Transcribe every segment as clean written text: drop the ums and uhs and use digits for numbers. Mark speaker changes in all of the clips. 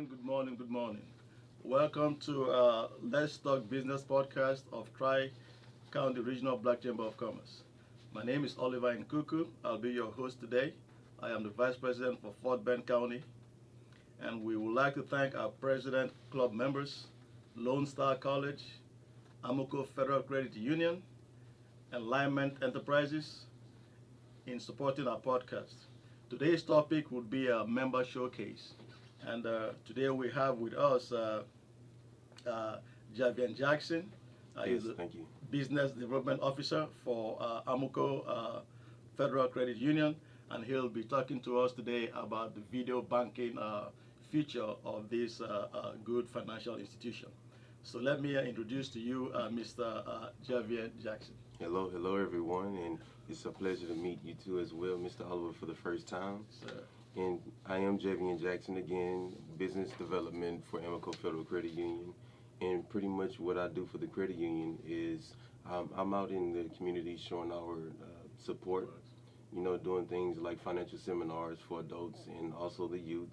Speaker 1: good morning, good morning. Welcome to Let's Talk Business podcast of Tri-County Regional Black Chamber of Commerce. My name is Oliver Nkuku. I'll be your host today. I am the Vice President for Fort Bend County, and we would like to thank our President Club members, Lone Star College, AMOCO Federal Credit Union, and Alignment Enterprises in supporting our podcast. Today's topic would be a member showcase. And today we have with us Javian Jackson.
Speaker 2: Yes,
Speaker 1: He's a
Speaker 2: thank you.
Speaker 1: business development officer for AMOCO Federal Credit Union, and he'll be talking to us today about the video banking feature of this good financial institution. So let me introduce to you Mr. Javian Jackson.
Speaker 2: Hello everyone, and it's a pleasure to meet you too as well, Mr. Oliver, for the first time.
Speaker 1: Sir.
Speaker 2: And I am Javian Jackson again, business development for AMOCO Federal Credit Union. And pretty much what I do for the credit union is I'm out in the community showing our support, doing things like financial seminars for adults and also the youth.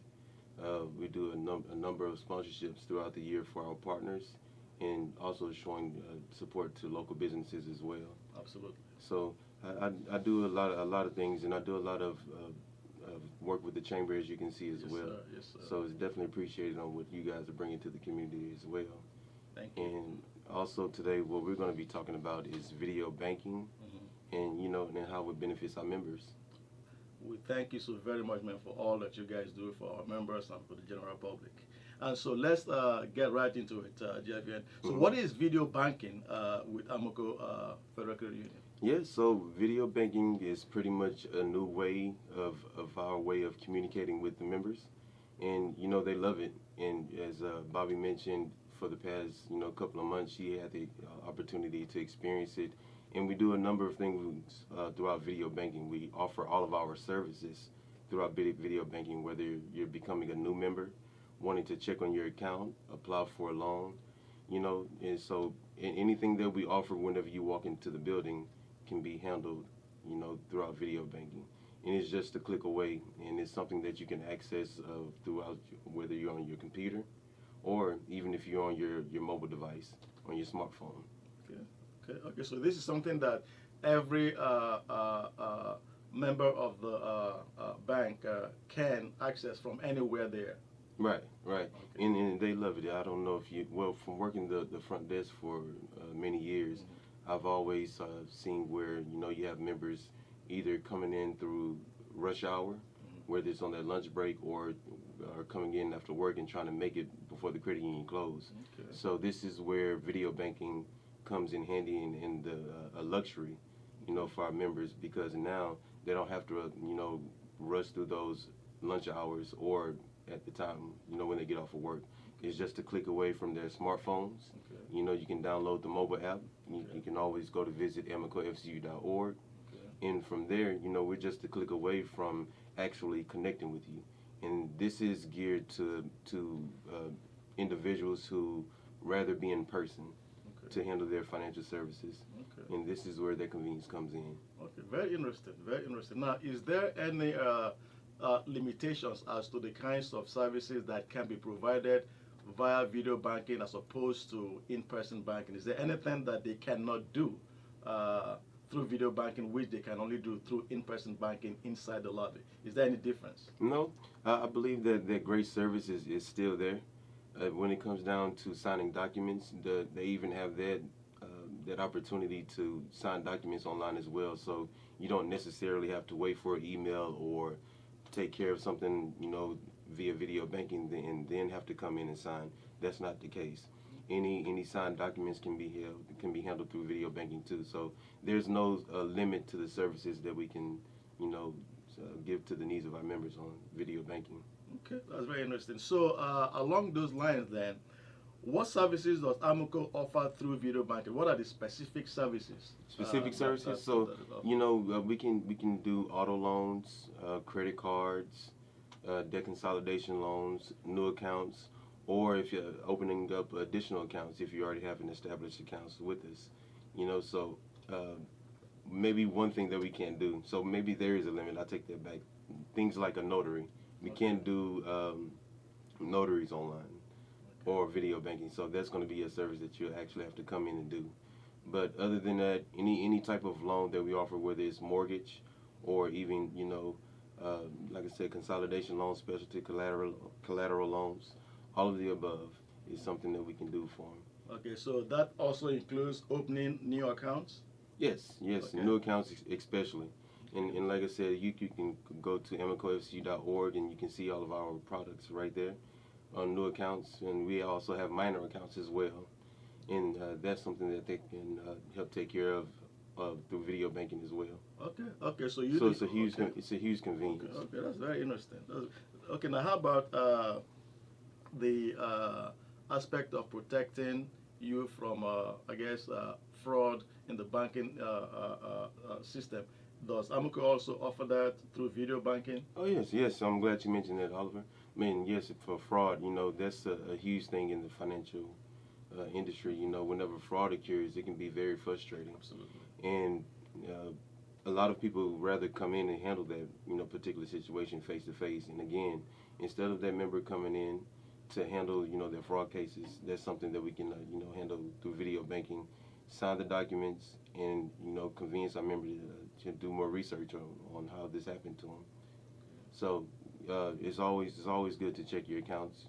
Speaker 2: We do a number of sponsorships throughout the year for our partners and also showing support to local businesses as well.
Speaker 1: Absolutely.
Speaker 2: So I do a lot of things, and I do a lot of work with the chamber, as you can see as well.
Speaker 1: Sir. Yes, sir.
Speaker 2: So it's definitely appreciated on what you guys are bringing to the community as well.
Speaker 1: Thank you.
Speaker 2: And also today, what we're going to be talking about is video banking, and and how it benefits our members.
Speaker 1: We thank you so very much, man, for all that you guys do for our members and for the general public. And so let's get right into it, Javian. So what is video banking with AMOCO Federal Credit Union?
Speaker 2: Yeah, so video banking is pretty much a new way of our way of communicating with the members. And, they love it. And as Bobby mentioned, for the past, couple of months, she had the opportunity to experience it. And we do a number of things throughout video banking. We offer all of our services throughout video banking, whether you're becoming a new member, wanting to check on your account, apply for a loan, and so anything that we offer whenever you walk into the building can be handled, throughout video banking. And it's just a click away, and it's something that you can access throughout, whether you're on your computer or even if you're on your mobile device, on your smartphone.
Speaker 1: Okay. So this is something that every member of the bank can access from anywhere there.
Speaker 2: Right.
Speaker 1: Okay.
Speaker 2: And they love it. I don't know if from working the front desk for many years, I've always seen where, you have members either coming in through rush hour, whether it's on their lunch break or coming in after work and trying to make it before the credit union closes.
Speaker 1: Okay.
Speaker 2: So this is where video banking comes in handy and a luxury, for our members, because now they don't have to, rush through those lunch hours or at the time, when they get off of work. It's just a click away from their smartphones.
Speaker 1: Okay.
Speaker 2: You can download the mobile app. You can always go to visit amocofcu.org.
Speaker 1: Okay.
Speaker 2: And from there, we're just a click away from actually connecting with you. And this is geared to individuals who rather be in person to handle their financial services.
Speaker 1: Okay.
Speaker 2: And this is where their convenience comes in.
Speaker 1: Okay, very interesting, very interesting. Now, is there any limitations as to the kinds of services that can be provided via video banking as opposed to in-person banking? Is there anything that they cannot do through video banking which they can only do through in-person banking inside the lobby? Is there any difference?
Speaker 2: No, I believe that great service is still there. When it comes down to signing documents, they even have that opportunity to sign documents online as well. So you don't necessarily have to wait for an email or take care of something, via video banking and then have to come in and sign. That's not the case. Any signed documents can be handled through video banking too. So there's no limit to the services that we can, give to the needs of our members on video banking.
Speaker 1: Okay, that's very interesting. So along those lines then, what services does AMOCO offer through video banking? What are the specific services?
Speaker 2: Specific services? So, we can do auto loans, credit cards, debt consolidation loans, new accounts, or if you're opening up additional accounts, if you already have an established accounts with us. So maybe one thing that we can't do, so maybe there is a limit, I take that back, things like a notary. We can't do notaries online or video banking. So that's going to be a service that you'll actually have to come in and do. But other than that, any type of loan that we offer, whether it's mortgage or even like I said, consolidation loans, specialty collateral loans, all of the above is something that we can do for them.
Speaker 1: Okay, so that also includes opening new accounts?
Speaker 2: Yes,
Speaker 1: Okay.
Speaker 2: new accounts especially. And like I said, you can go to amocofc.org and you can see all of our products right there on new accounts. And we also have minor accounts as well. And that's something that they can help take care of through video banking as well.
Speaker 1: Okay. So
Speaker 2: it's a huge it's a huge convenience.
Speaker 1: Okay, that's very interesting. Okay, now how about the aspect of protecting you from, I guess, fraud in the banking system? Does AMOCO also offer that through video banking?
Speaker 2: Oh yes. I'm glad you mentioned that, Oliver. I mean, yes, for fraud, that's a huge thing in the financial industry. Whenever fraud occurs, it can be very frustrating.
Speaker 1: Absolutely.
Speaker 2: And a lot of people rather come in and handle that particular situation face to face. And again, instead of that member coming in to handle their fraud cases, that's something that we can handle through video banking. Sign the documents and convince our member to do more research on how this happened to them. So it's always good to check your accounts.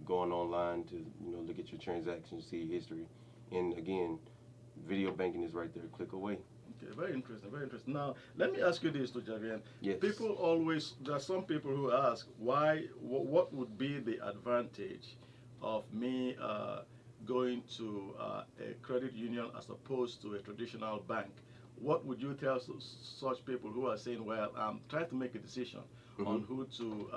Speaker 2: Going online to look at your transactions, see your history, and again, video banking is right there, click away.
Speaker 1: Okay, very interesting, very interesting. Now, let me ask you this, to Javier.
Speaker 2: Yes.
Speaker 1: There are some people who ask, what would be the advantage of me going to a credit union as opposed to a traditional bank? What would you tell such people who are saying, well, I'm trying to make a decision on who to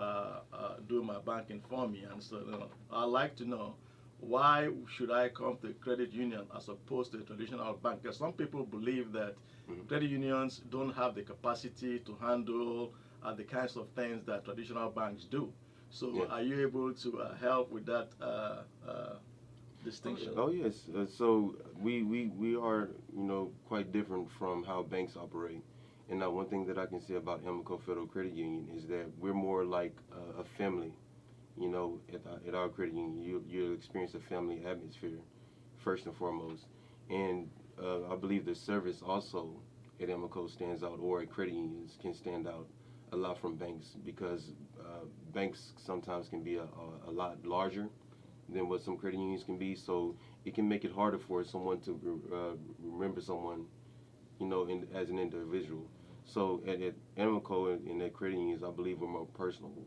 Speaker 1: do my banking for me, and so I'd like to know, why should I come to a credit union as opposed to a traditional bank? Because some people believe that credit unions don't have the capacity to handle the kinds of things that traditional banks do. So are you able to help with that distinction?
Speaker 2: Oh yes. So we are quite different from how banks operate. And now one thing that I can say about AMOCO Federal Credit Union is that we're more like a family. At our credit union, you'll experience a family atmosphere first and foremost. And I believe the service also at AMOCO stands out, or at credit unions can stand out a lot from banks, because banks sometimes can be a lot larger than what some credit unions can be. So it can make it harder for someone to remember someone, as an individual. So at AMOCO and at credit unions, I believe we're more personable,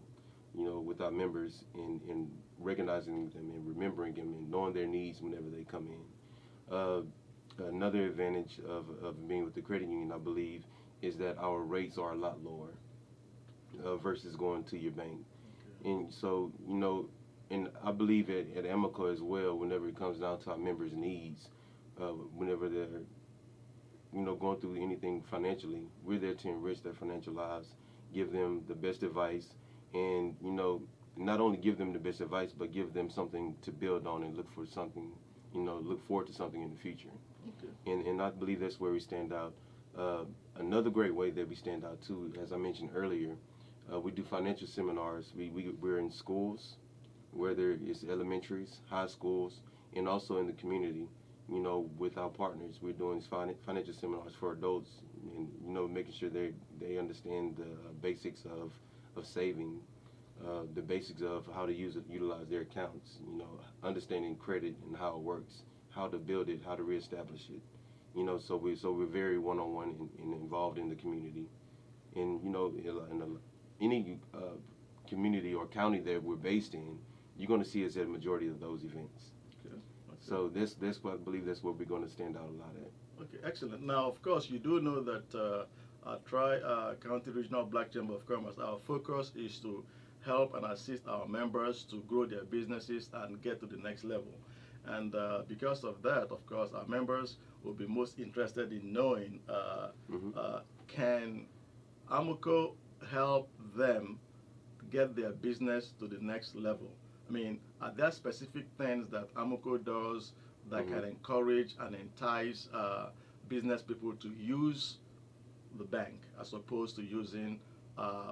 Speaker 2: with our members, and recognizing them and remembering them and knowing their needs whenever they come in. Another advantage of being with the credit union, I believe, is that our rates are a lot lower versus going to your bank. Okay. And so, and I believe at AMOCO as well, whenever it comes down to our members' needs, whenever they're going through anything financially, we're there to enrich their financial lives, give them the best advice, and not only give them the best advice, but give them something to build on and look forward to something in the future. Okay. And I believe that's where we stand out. Another great way that we stand out too, as I mentioned earlier, we do financial seminars. We're in schools, whether it's elementaries, high schools, and also in the community. With our partners, we're doing financial seminars for adults, and making sure they understand the basics of saving, the basics of how to utilize their accounts, understanding credit and how it works, how to build it, how to reestablish it. So we're very one-on-one and involved in the community. And in any community or county that we're based in, you're going to see us at a majority of those events. Okay. So that's what I believe that's where we're going to stand out a lot at.
Speaker 1: Okay, excellent. Now, of course, you do know that Tri-County Regional Black Chamber of Commerce, our focus is to help and assist our members to grow their businesses and get to the next level. And because of that, of course, our members will be most interested in knowing, can AMOCO help them get their business to the next level? I mean, are there specific things that AMOCO does that can encourage and entice business people to use the bank as opposed to using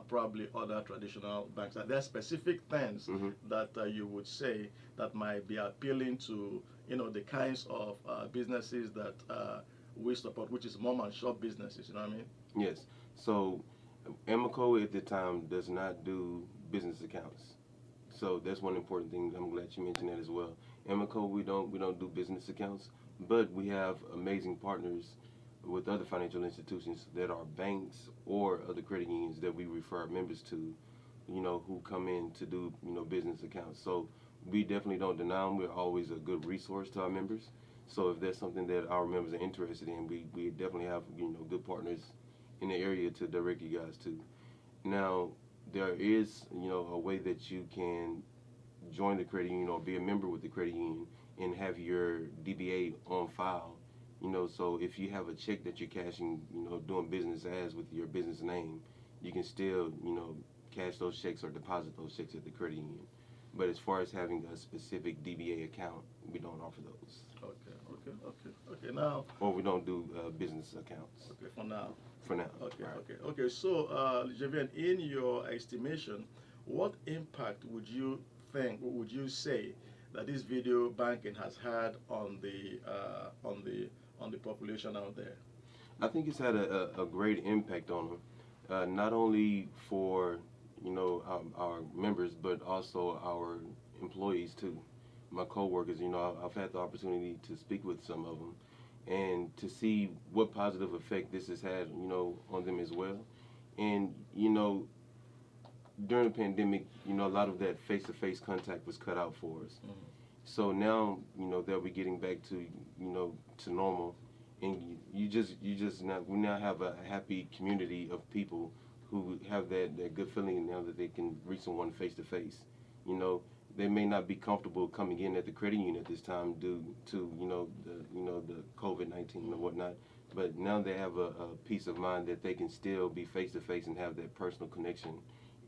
Speaker 1: probably other traditional banks? Are there specific things
Speaker 2: Hmm.
Speaker 1: that you would say that might be appealing to the kinds of businesses that we support, which is mom and shop businesses? You know what I mean?
Speaker 2: Yes. So AMOCO at the time does not do business accounts. So that's one important thing. I'm glad you mentioned that as well. AMOCO, we don't do business accounts, but we have amazing partners with other financial institutions that are banks or other credit unions that we refer our members to, who come in to do business accounts. So we definitely don't deny them. We're always a good resource to our members. So if there's something that our members are interested in, we definitely have good partners in the area to direct you guys to. Now, there is, a way that you can join the credit union or be a member with the credit union and have your DBA on file. So if you have a check that you're cashing, doing business as with your business name, you can still, cash those checks or deposit those checks at the credit union. But as far as having a specific DBA account, we don't offer those.
Speaker 1: Okay. Now,
Speaker 2: Or we don't do business accounts
Speaker 1: okay, for now.
Speaker 2: for now.
Speaker 1: Okay,
Speaker 2: Right.
Speaker 1: okay. So, Javian, in your estimation, what impact would you say that this video banking has had on the population out there?
Speaker 2: I think it's had a great impact on them, not only for our members, but also our employees too. My coworkers, I've had the opportunity to speak with some of them, and to see what positive effect this has had, on them as well. And during the pandemic, a lot of that face-to-face contact was cut out for us.
Speaker 1: Mhm.
Speaker 2: So now, that we're getting back to, to normal, and we now have a happy community of people who have that good feeling now that they can reach someone face to face. They may not be comfortable coming in at the credit union at this time due to the COVID-19 or whatnot, but now they have a peace of mind that they can still be face to face and have that personal connection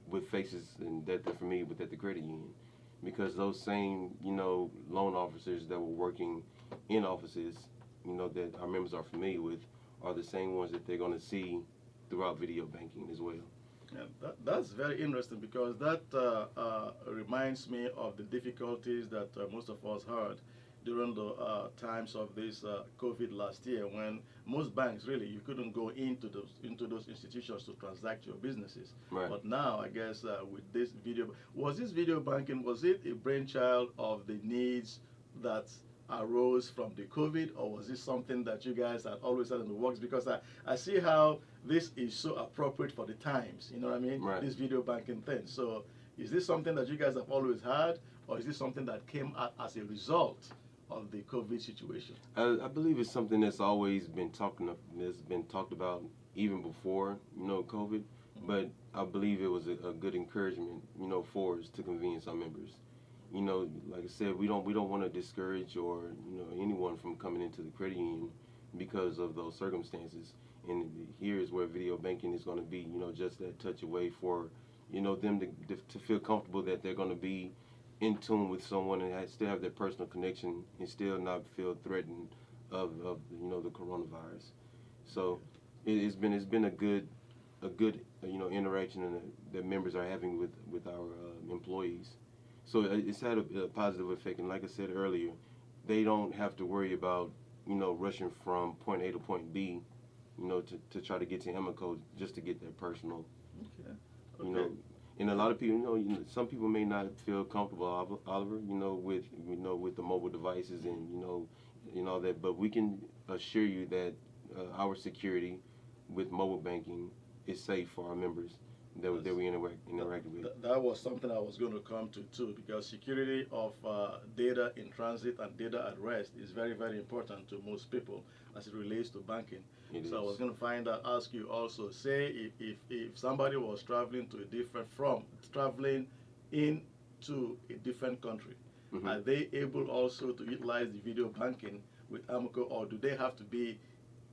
Speaker 2: with faces and that they're familiar with at the credit union, because those same loan officers that were working in offices that our members are familiar with are the same ones that they're going to see throughout video banking as well.
Speaker 1: Yeah, that's very interesting because that reminds me of the difficulties that most of us had during the times of this COVID last year, when most banks really you couldn't go into those institutions to transact your businesses.
Speaker 2: Right.
Speaker 1: But now I guess with this video banking, was it a brainchild of the needs that arose from the COVID, or was this something that you guys had always had in the works? Because I see how this is so appropriate for the times, you know what I mean?
Speaker 2: Right.
Speaker 1: This video banking thing. So is this something that you guys have always had, or is this something that came out as a result of the COVID situation?
Speaker 2: I believe it's something that's always been talked about even before COVID, but I believe it was a good encouragement for us to convenience our members. Like I said, we don't want to discourage or anyone from coming into the credit union because of those circumstances. And here is where video banking is going to be, just that touch away for them to feel comfortable that they're going to be in tune with someone and still have that personal connection and still not feel threatened of the coronavirus. So it's been a good interaction that members are having with our employees. So it's had a positive effect, and like I said earlier, they don't have to worry about rushing from point A to point B, to try to get to AMOCO just to get that personal.
Speaker 1: Okay.
Speaker 2: And a lot of people, some people may not feel comfortable, Oliver, with the mobile devices and all that, but we can assure you that our security with mobile banking is safe for our members that we interact with.
Speaker 1: That was something I was going to come to too, because security of data in transit and data at rest is very, very important to most people as it relates to banking. So I was going to ask you also, say if somebody was traveling into a different country,
Speaker 2: Mm-hmm.
Speaker 1: are they able also to utilize the video banking with AMOCO, or do they have to be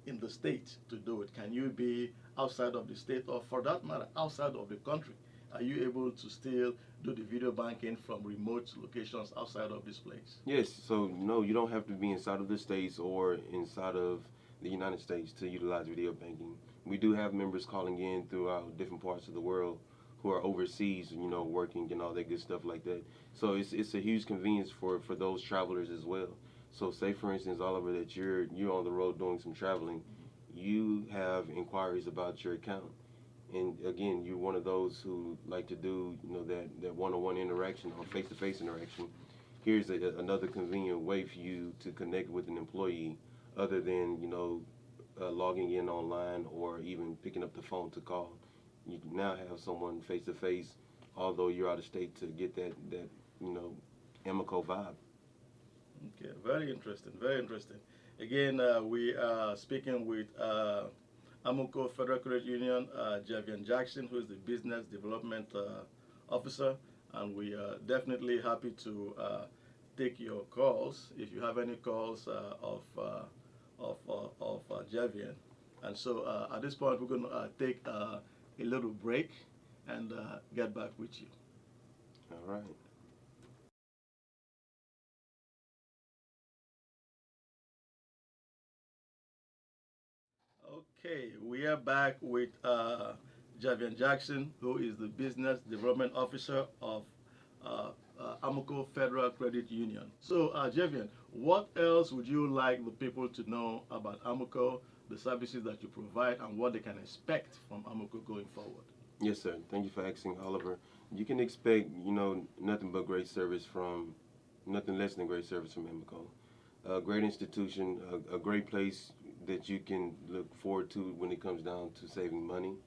Speaker 1: in the state to do it? Can you be outside of the state, or for that matter, outside of the country? Are you able to still do the video banking from remote locations outside of this place?
Speaker 2: Yes, so no, you don't have to be inside of the States or inside of the United States to utilize video banking. We do have members calling in throughout different parts of the world who are overseas, you know, working and all that good stuff like that. So it's a huge convenience for those travelers as well. So say for instance, Oliver, that you're on the road doing some traveling, you have inquiries about your account, and again, you're one of those who like to do, you know, that one-on-one interaction or face-to-face interaction. Here's another convenient way for you to connect with an employee, other than, you know, logging in online or even picking up the phone to call. You can now have someone face-to-face, although you're out of state, to get that you know, AMOCO vibe.
Speaker 1: Okay, very interesting, very interesting. Again, we are speaking with AMOCO Federal Credit Union, Javian Jackson, who is the Business Development Officer, and we are definitely happy to take your calls if you have any calls of Javian. And so at this point, we're going to take a little break and get back with you.
Speaker 2: All right.
Speaker 1: Okay, we are back with Javian Jackson, who is the Business Development Officer of AMOCO Federal Credit Union. So, Javian, what else would you like the people to know about AMOCO, the services that you provide, and what they can expect from AMOCO going forward?
Speaker 2: Yes, sir. Thank you for asking, Oliver. You can expect, you know, nothing but great service from, nothing less than great service from AMOCO. A great institution, a great place that you can look forward to when it comes down to saving money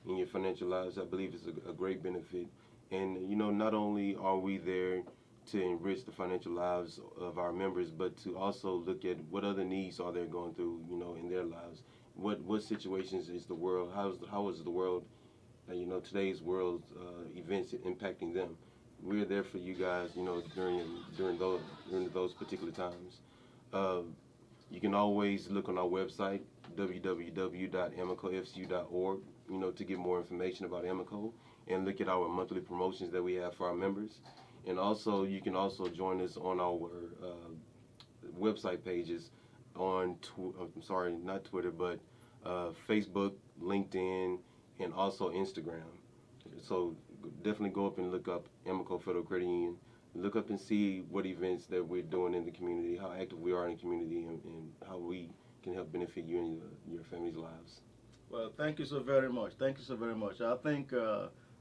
Speaker 2: in your financial lives. I believe it's a great benefit. And, you know, not only are we there to enrich the financial lives of our members, but to also look at what other needs are they going through, you know, in their lives. What situations is the world, how is the world, you know, today's world events impacting them. We're there for you guys, you know, during those particular times. Uh, you can always look on our website, www.amicofcu.org, you know, to get more information about AMOCO and look at our monthly promotions that we have for our members. And also, you can also join us on our website pages on, I'm sorry, not Twitter, but Facebook, LinkedIn, and also Instagram. So definitely go up and look up AMOCO Federal Credit Union. Look up and see what events that we're doing in the community, how active we are in the community, and how we can help benefit you and your family's lives.
Speaker 1: Well, thank you so very much. Thank you so very much. I think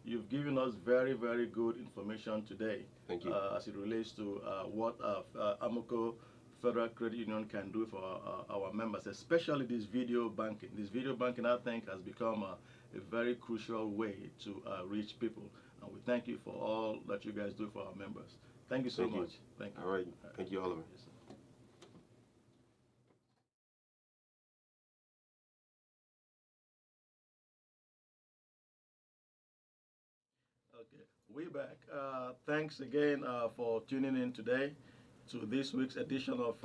Speaker 1: you've given us very, very good information today.
Speaker 2: Thank you.
Speaker 1: As it relates to what AMOCO Federal Credit Union can do for our members, especially this video banking. This video banking, I think, has become a very crucial way to reach people. And we thank you for all that you guys do for our members. Thank you so much. Thank you.
Speaker 2: All right. Thank you, Oliver.
Speaker 1: Yes, sir. Okay, we're back. Thanks again for tuning in today to this week's edition of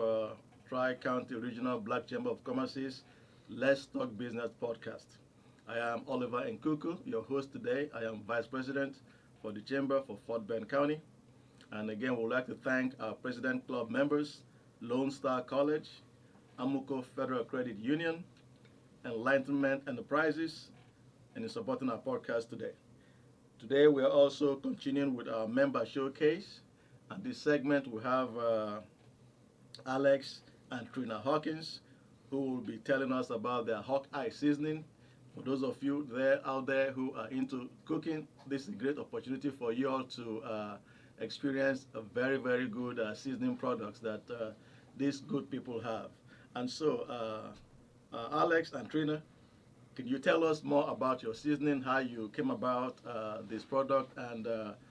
Speaker 1: Tri-County Regional Black Chamber of Commerce's Let's Talk Business podcast. I am Oliver Nkuku, your host today. I am Vice President for the Chamber for Fort Bend County. And again, we would like to thank our President Club members, Lone Star College, AMOCO Federal Credit Union, Enlightenment Enterprises, and in supporting our podcast today. Today, we are also continuing with our member showcase. And this segment, we have Alex and Trina Hawkins, who will be telling us about their Hawkeye seasoning. For those of you out there who are into cooking, this is a great opportunity for you all to experience a very, very good seasoning products that these good people have. And so, Alex and Trina, can you tell us more about your seasoning, how you came about this product, and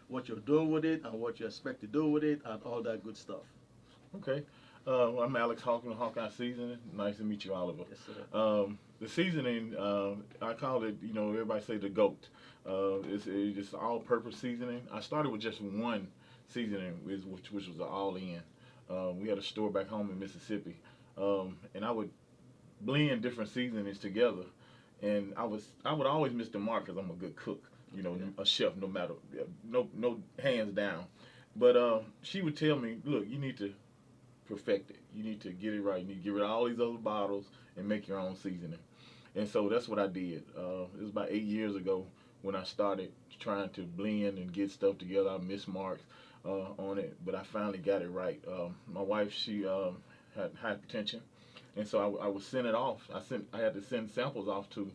Speaker 1: what you're doing with it, and what you expect to do with it, and all that good stuff?
Speaker 3: Okay. I'm Alex Hawkins, Hawkeye Seasoning. Nice to meet you, Oliver.
Speaker 1: Yes, sir.
Speaker 3: The seasoning, I call it, you know, everybody say the GOAT. It's just all-purpose seasoning. I started with just one seasoning, which was the all-in. We had a store back home in Mississippi, and I would blend different seasonings together. And I would always miss the mark because I'm a good cook, you know, a chef, no matter, no hands down. But she would tell me, look, you need to perfect it. You need to get it right. You need to get rid of all these other bottles and make your own seasoning. And so that's what I did. It was about 8 years ago when I started trying to blend and get stuff together. I missed marks on it, but I finally got it right. My wife, she had hypertension, and so I would send it off. I had to send samples off to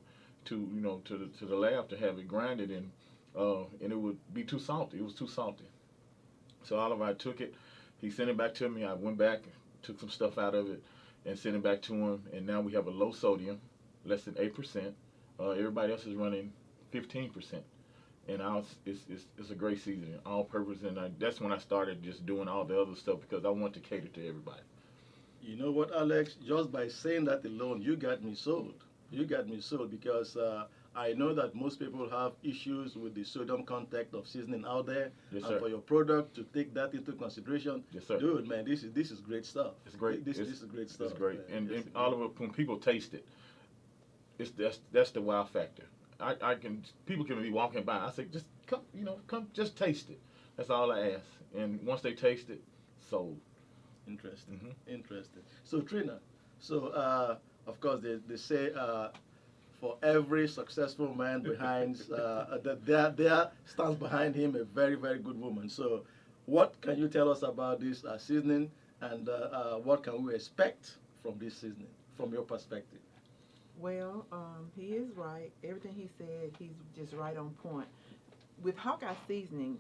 Speaker 3: the lab to have it grinded, and it would be too salty. It was too salty. So Oliver took it. He sent it back to me. I went back, took some stuff out of it, and sent it back to him. And now we have a low sodium, less than 8%. Everybody else is running 15%. And ours it's a great seasoning, all purpose. And that's when I started just doing all the other stuff because I want to cater to everybody.
Speaker 1: You know what, Alex? Just by saying that alone, you got me sold. You got me sold because I know that most people have issues with the sodium content of seasoning out there.
Speaker 3: Yes,
Speaker 1: and
Speaker 3: sir.
Speaker 1: for your product to take that into consideration,
Speaker 3: Yes, sir.
Speaker 1: dude, man, this is great stuff.
Speaker 3: It's great.
Speaker 1: This is great stuff.
Speaker 3: It's great.
Speaker 1: Man.
Speaker 3: And
Speaker 1: This is
Speaker 3: Oliver, when people taste it, that's the wow factor. People can be walking by. I say, just come, just taste it. That's all I ask. And once they taste it, sold.
Speaker 1: Interesting.
Speaker 3: Mm-hmm.
Speaker 1: Interesting. So Trina, of course they say for every successful man behind that there stands behind him a very, very good woman. So what can you tell us about this seasoning, and what can we expect from this seasoning from your perspective?
Speaker 4: Well, he is right. Everything he said, he's just right on point. With Hawkeye Seasonings,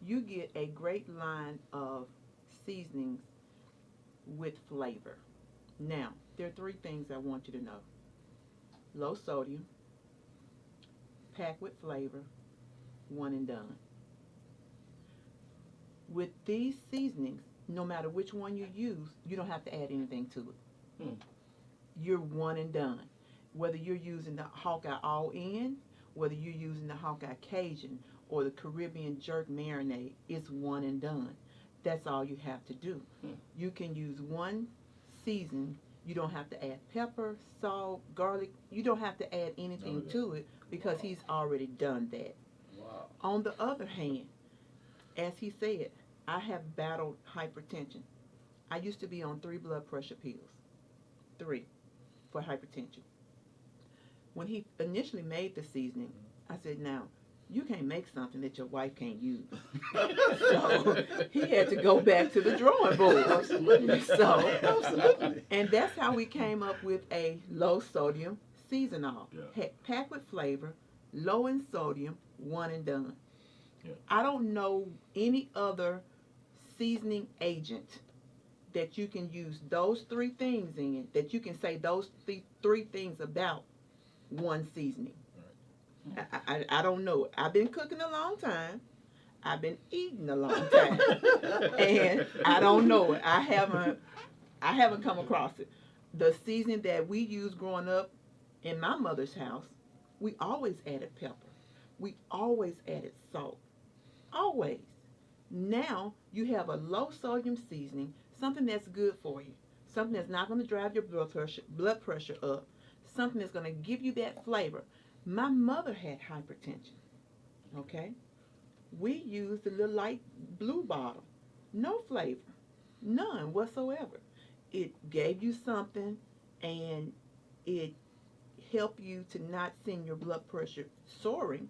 Speaker 4: you get a great line of seasonings with flavor. Now, there are three things I want you to know. Low sodium, packed with flavor, one and done. With these seasonings, no matter which one you use, you don't have to add anything to it. You're one and done. Whether you're using the Hawkeye All-In, whether you're using the Hawkeye Cajun or the Caribbean Jerk Marinade, it's one and done. That's all you have to do. You can use one season. You don't have to add pepper, salt, garlic. You don't have to add anything to it because he's already done that.
Speaker 1: Wow.
Speaker 4: On the other hand, as he said, I have battled hypertension. I used to be on 3 blood pressure pills. 3 for hypertension. When he initially made the seasoning, I said, now, you can't make something that your wife can't use. So he had to go back to the drawing board.
Speaker 1: Absolutely. Absolutely.
Speaker 4: And that's how we came up with a low sodium seasonal.
Speaker 3: Yeah.
Speaker 4: Packed with flavor, low in sodium, one and done.
Speaker 3: Yeah.
Speaker 4: I don't know any other seasoning agent that you can use those 3 things in, that you can say those 3 things about one seasoning. I don't know. I've been cooking a long time. I've been eating a long time. And I don't know it. I haven't come across it. The seasoning that we used growing up in my mother's house, we always added pepper. We always added salt. Always. Now you have a low sodium seasoning, something that's good for you, something that's not going to drive your blood pressure up, something that's going to give you that flavor. My mother had hypertension, okay? We used the little light blue bottle. No flavor. None whatsoever. It gave you something, and it helped you to not send your blood pressure soaring,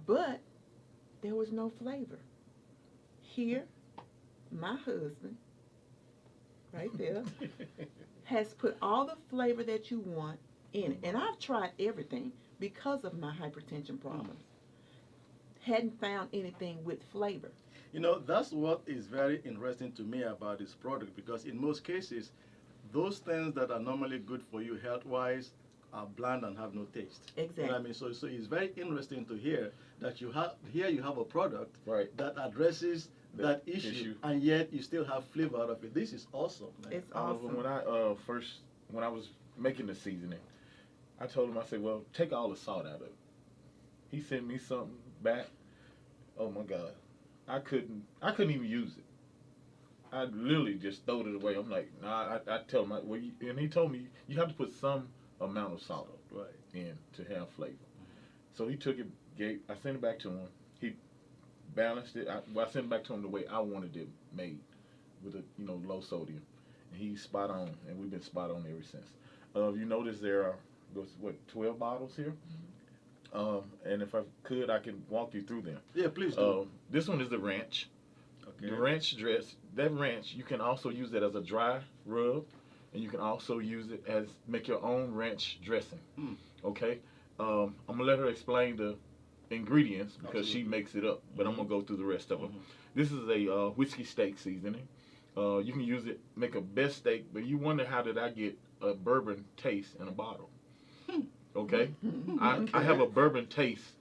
Speaker 4: but there was no flavor. Here, my husband, right there, has put all the flavor that you want in it. And I've tried everything because of my hypertension problems. Hadn't found anything with flavor.
Speaker 1: You know, that's what is very interesting to me about this product, because in most cases, those things that are normally good for you health-wise are bland and have no taste.
Speaker 4: Exactly.
Speaker 1: You know what I mean? So it's very interesting to hear that you have a product
Speaker 3: Right.
Speaker 1: that addresses that issue, and yet you still have flavor out of it. This is awesome, man.
Speaker 4: It's awesome.
Speaker 3: When I was making the seasoning, I told him, I said, well, take all the salt out of it. He sent me something back. Oh my God, I couldn't even use it. I literally just throwed it away. I'm like, nah. I tell him, and he told me you have to put some amount of salt in to have flavor. So he took it, I sent it back to him. He balanced it. I sent it back to him the way I wanted it made, with a low sodium. And he's spot on, and we've been spot on ever since. You notice there are There's, what, 12 bottles here? And if I could, I can walk you through them.
Speaker 1: Yeah, please do.
Speaker 3: This one is the ranch.
Speaker 1: Okay.
Speaker 3: The ranch dress, that ranch, you can also use that as a dry rub, and you can also use it as make your own ranch dressing. Okay? I'm going to let her explain the ingredients because she makes it up, but I'm going to go through the rest of them. This is a whiskey steak seasoning. You can use it, make a best steak, but you wonder how did I get a bourbon taste in a bottle. Okay? I have a bourbon taste,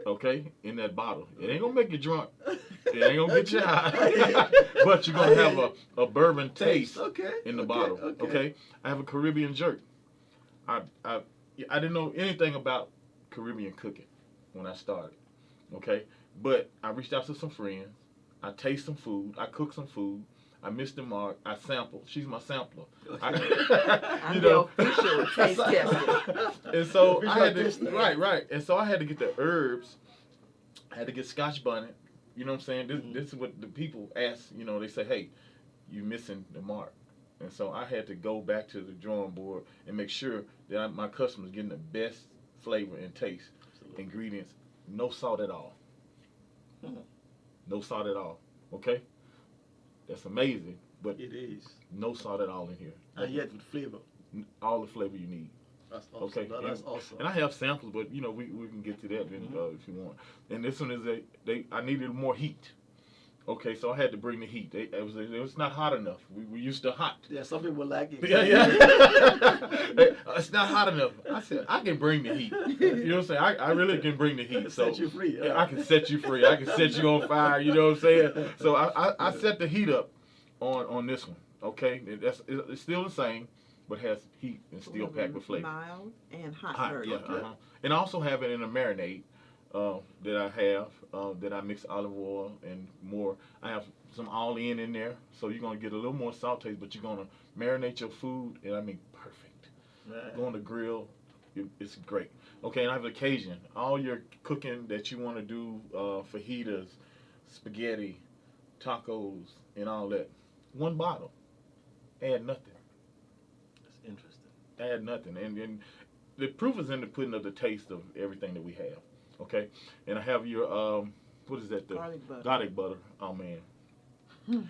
Speaker 3: okay, in that bottle. It ain't going to make you drunk. It ain't going to get you high. But you're going to have a bourbon taste in the bottle. Okay? I have a Caribbean jerk. I didn't know anything about Caribbean cooking when I started. Okay? But I reached out to some friends. I taste some food. I cook some food. I missed the mark. I sampled. She's my sampler.
Speaker 4: I'm the official taste tester.
Speaker 3: And so I had to, right. And so I had to get the herbs. I had to get Scotch bonnet. You know what I'm saying? This is what the people ask. You know, they say, hey, you missing the mark. And so I had to go back to the drawing board and make sure that my customers getting the best flavor and taste. Ingredients, no salt at all. No salt at all. Okay? That's amazing, but
Speaker 1: it is.
Speaker 3: No salt at all in here.
Speaker 1: And yet with flavor.
Speaker 3: All the flavor you need.
Speaker 1: That's awesome.
Speaker 3: Okay,
Speaker 1: That's awesome.
Speaker 3: And I have samples, but you know we can get to that then, if you want. And this one is I needed more heat. Okay, so I had to bring the heat. It was not hot enough. We used to hot.
Speaker 1: Yeah, some people like it.
Speaker 3: Yeah. It's not hot enough. I said I can bring the heat. You know what I'm saying? I really can bring the heat. So
Speaker 1: set you free.
Speaker 3: Yeah, I can set you free. I can set you on fire. You know what I'm saying? So I set the heat up on this one. Okay, it's still the same, but has heat and still packed with flavor.
Speaker 4: Mild and hot.
Speaker 3: Yeah. And I also have it in a marinade. That I have, that I mix olive oil and more. I have some all-in there, so you're going to get a little more salt taste, but you're going to marinate your food, and I mean perfect.
Speaker 1: Right.
Speaker 3: Go on the grill, it's great. Okay, and I have a Cajun. All your cooking that you want to do, fajitas, spaghetti, tacos, and all that. One bottle. Add nothing.
Speaker 1: That's interesting.
Speaker 3: Add nothing. And the proof is in the pudding of the taste of everything that we have. Okay, and I have your what is that? The garlic butter. Oh man,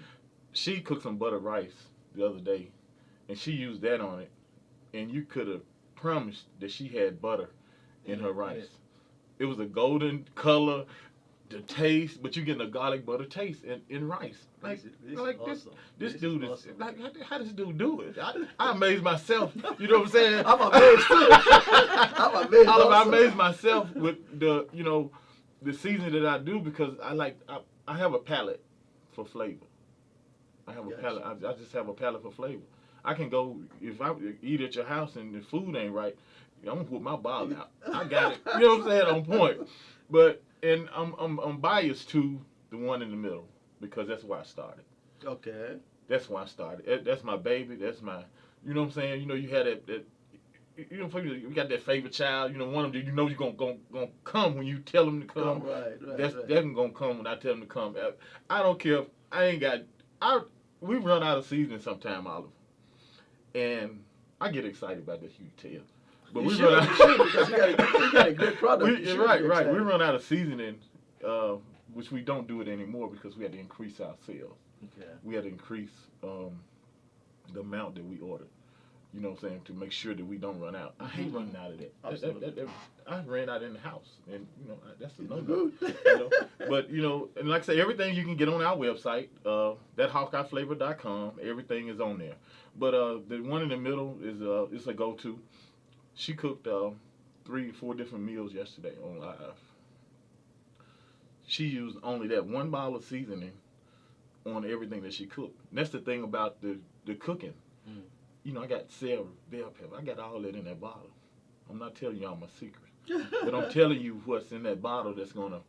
Speaker 3: she cooked some buttered rice the other day, and she used that on it, and you could have promised that she had butter in her rice. It was a golden color, the taste, but you're getting a garlic butter taste in rice. This dude is like, how does this dude do it? I amaze myself. You know what I'm saying?
Speaker 1: I'm amazed too. I'm amazed.
Speaker 3: I amaze myself with the the seasoning that I do because I have a palate for flavor. I have a palate. I just have a palate for flavor. I can go if I eat at your house and the food ain't right. I'm gonna put my bottle out. I got it. You know what I'm saying? On point. But and I'm biased to the one in the middle because that's where I started.
Speaker 1: Okay.
Speaker 3: That's why I started. That's my baby. That's my. You know what I'm saying? You know you had that. You know, you got that favorite child. You know, one of them. You know you're gonna come when you tell them to come.
Speaker 1: Right.
Speaker 3: That's gonna come when I tell them to come. I don't care. If I ain't got. We run out of seasoning sometime, Oliver, and I get excited about this. You can tell. But we run out
Speaker 1: because you got a good product.
Speaker 3: Right. We run out of seasoning, which we don't do it anymore because we had to increase our sales.
Speaker 1: Okay.
Speaker 3: We had to increase the amount that we ordered. You know what I'm saying, to make sure that we don't run out. I hate running out of that. I ran out in the house, and that's a no-no. But and like I say, everything you can get on our website, thathawkeyeflavor.com. Everything is on there. But the one in the middle is it's a go-to. She cooked 3 or 4 different meals yesterday on live. She used only that one bottle of seasoning on everything that she cooked. And that's the thing about the cooking. I got celery, bell pepper. I got all that in that bottle. I'm not telling you all my secrets. But I'm telling you what's in that bottle that's going to